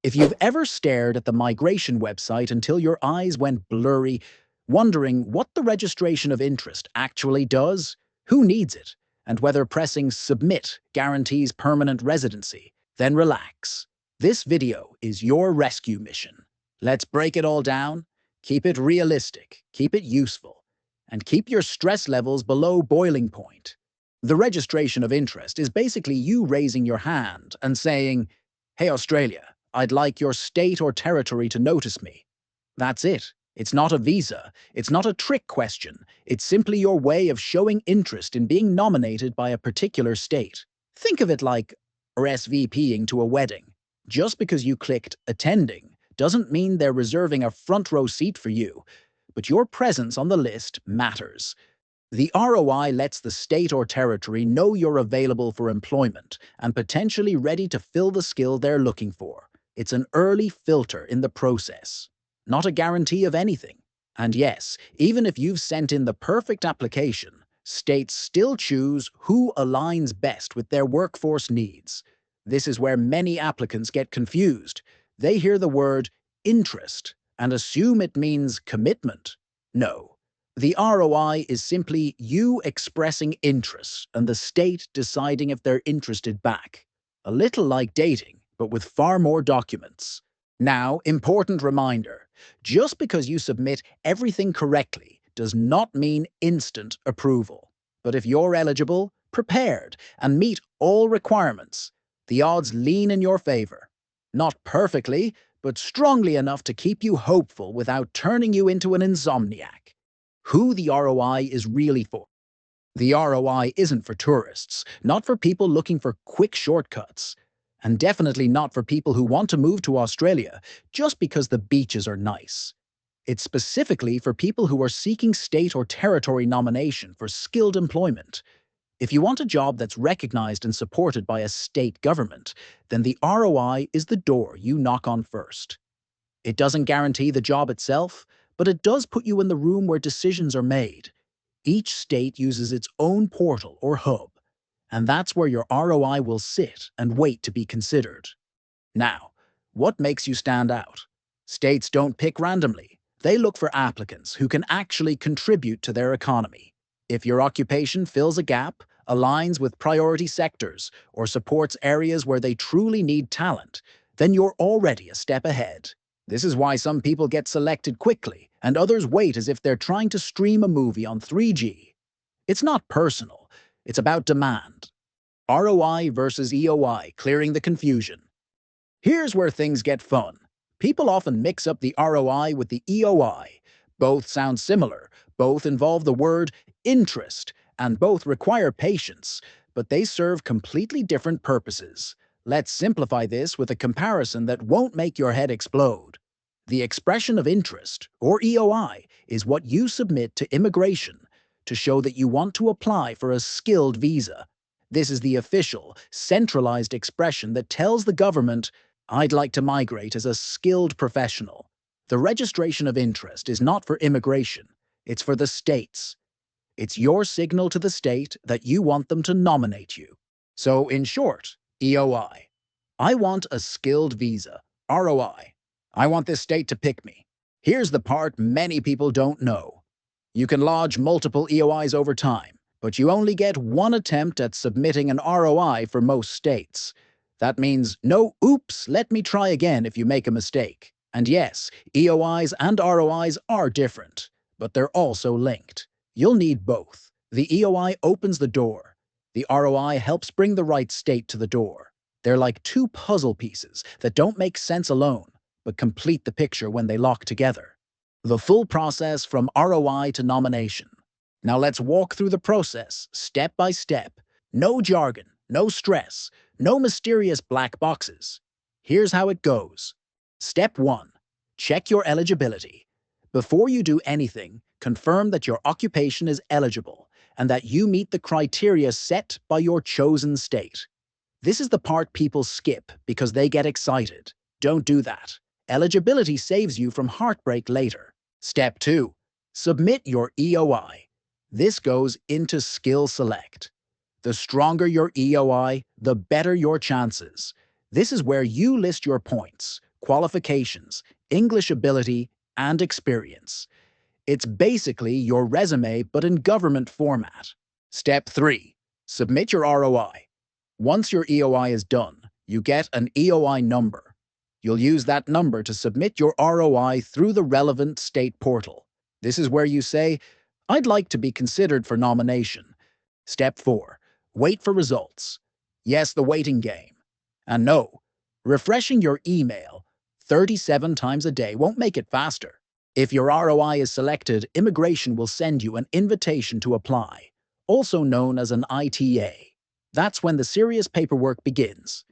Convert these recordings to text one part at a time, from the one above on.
If you've ever stared at the migration website until your eyes went blurry, wondering what the registration of interest actually does, who needs it, and whether pressing submit guarantees permanent residency, then relax. This video is your rescue mission. Let's break it all down, keep it realistic, keep it useful, and keep your stress levels below boiling point. The registration of interest is basically you raising your hand and saying, "Hey Australia, I'd like your state or territory to notice me." That's it. It's not a visa. It's not a trick question. It's simply your way of showing interest in being nominated by a particular state. Think of it like RSVPing to a wedding. Just because you clicked attending doesn't mean they're reserving a front row seat for you, but your presence on the list matters. The ROI lets the state or territory know you're available for employment and potentially ready to fill the skill they're looking for. It's an early filter in the process, not a guarantee of anything. And yes, even if you've sent in the perfect application, states still choose who aligns best with their workforce needs. This is where many applicants get confused. They hear the word interest and assume it means commitment. No. The ROI is simply you expressing interest and the state deciding if they're interested back. A little like dating, but with far more documents. Now, important reminder, just because you submit everything correctly does not mean instant approval. But if you're eligible, prepared, and meet all requirements, the odds lean in your favor. Not perfectly, but strongly enough to keep you hopeful without turning you into an insomniac. Who the ROI is really for. The ROI isn't for tourists, not for people looking for quick shortcuts, and definitely not for people who want to move to Australia just because the beaches are nice. It's specifically for people who are seeking state or territory nomination for skilled employment. If you want a job that's recognized and supported by a state government, then the ROI is the door you knock on first. It doesn't guarantee the job itself, but it does put you in the room where decisions are made. Each state uses its own portal or hub, and that's where your ROI will sit and wait to be considered. Now, what makes you stand out? States don't pick randomly. They look for applicants who can actually contribute to their economy. If your occupation fills a gap, aligns with priority sectors, or supports areas where they truly need talent, then you're already a step ahead. This is why some people get selected quickly, and others wait as if they're trying to stream a movie on 3G. It's not personal, it's about demand. ROI versus EOI, clearing the confusion. Here's where things get fun. People often mix up the ROI with the EOI. Both sound similar, both involve the word interest, and both require patience, but they serve completely different purposes. Let's simplify this with a comparison that won't make your head explode. The expression of interest, or EOI, is what you submit to immigration to show that you want to apply for a skilled visa. This is the official, centralized expression that tells the government, "I'd like to migrate as a skilled professional." The registration of interest is not for immigration, it's for the states. It's your signal to the state that you want them to nominate you. So, in short, EOI. I want a skilled visa. ROI. I want this state to pick me. Here's the part many people don't know. You can lodge multiple EOIs over time, but you only get one attempt at submitting an ROI for most states. That means no oops, let me try again if you make a mistake. And yes, EOIs and ROIs are different, but they're also linked. You'll need both. The EOI opens the door. The ROI helps bring the right state to the door. They're like two puzzle pieces that don't make sense alone, but complete the picture when they lock together. The full process from ROI to nomination. Now let's walk through the process, step by step. No jargon, no stress, no mysterious black boxes. Here's how it goes. Step 1. Check your eligibility. Before you do anything, confirm that your occupation is eligible and that you meet the criteria set by your chosen state. This is the part people skip because they get excited. Don't do that. Eligibility saves you from heartbreak later. Step 2. Submit your EOI. This goes into Skill Select. The stronger your EOI, the better your chances. This is where you list your points, qualifications, English ability, and experience. It's basically your resume but in government format. Step 3. Submit your ROI. Once your EOI is done, you get an EOI number. You'll use that number to submit your ROI through the relevant state portal. This is where you say, "I'd like to be considered for nomination." Step 4. Wait for results. Yes, the waiting game. And no, refreshing your email 37 times a day won't make it faster. If your ROI is selected, immigration will send you an invitation to apply, also known as an ITA. That's when the serious paperwork begins.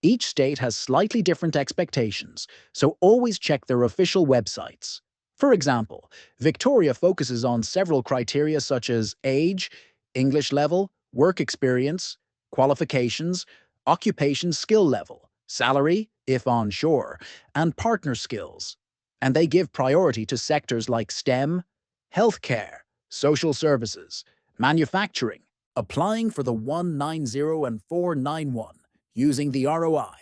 Each state has slightly different expectations, so always check their official websites. For example, Victoria focuses on several criteria such as age, English level, work experience, qualifications, occupation skill level, salary, if onshore, and partner skills. And they give priority to sectors like STEM, healthcare, social services, manufacturing, applying for the 190 and 491 using the ROI.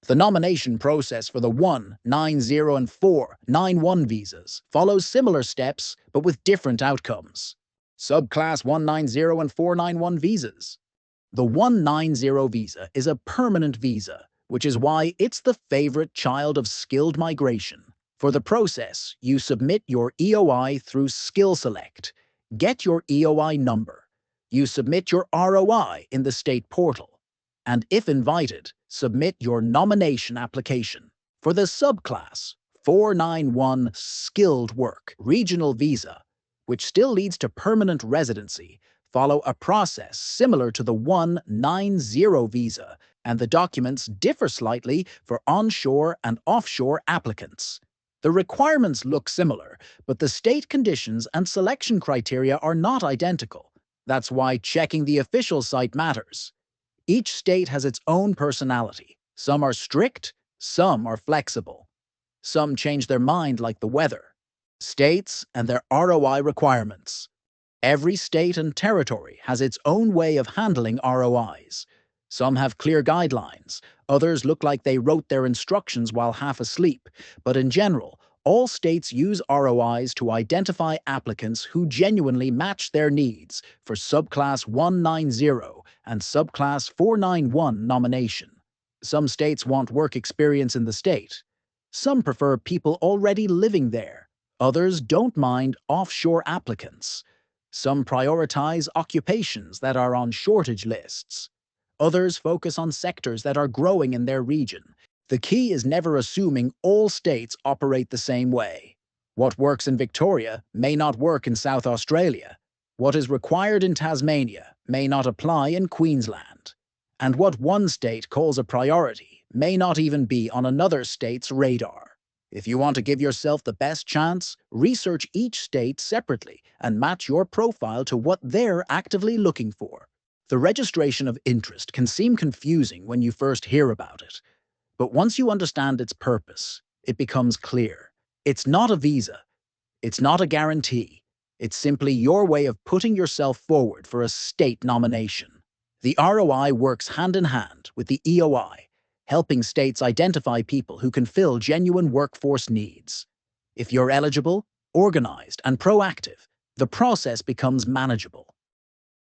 The nomination process for the 190 and 491 visas follows similar steps but with different outcomes. Subclass 190 and 491 visas. The 190 visa is a permanent visa, which is why it's the favorite child of skilled migration. For the process, you submit your EOI through Skill Select. Get your EOI number. You submit your ROI in the state portal. And if invited, submit your nomination application. For the subclass 491 Skilled Work Regional Visa, which still leads to permanent residency, follow a process similar to the 190 visa, and the documents differ slightly for onshore and offshore applicants. The requirements look similar, but the state conditions and selection criteria are not identical. That's why checking the official site matters. Each state has its own personality. Some are strict, some are flexible. Some change their mind like the weather. States and their ROI requirements. Every state and territory has its own way of handling ROIs. Some have clear guidelines, others look like they wrote their instructions while half asleep, but in general, all states use ROIs to identify applicants who genuinely match their needs for Subclass 190 and Subclass 491 nomination. Some states want work experience in the state. Some prefer people already living there. Others don't mind offshore applicants. Some prioritize occupations that are on shortage lists. Others focus on sectors that are growing in their region. The key is never assuming all states operate the same way. What works in Victoria may not work in South Australia. What is required in Tasmania may not apply in Queensland. And what one state calls a priority may not even be on another state's radar. If you want to give yourself the best chance, research each state separately and match your profile to what they're actively looking for. The registration of interest can seem confusing when you first hear about it, but once you understand its purpose, it becomes clear. It's not a visa. It's not a guarantee. It's simply your way of putting yourself forward for a state nomination. The ROI works hand in hand with the EOI, helping states identify people who can fill genuine workforce needs. If you're eligible, organized, and proactive, the process becomes manageable.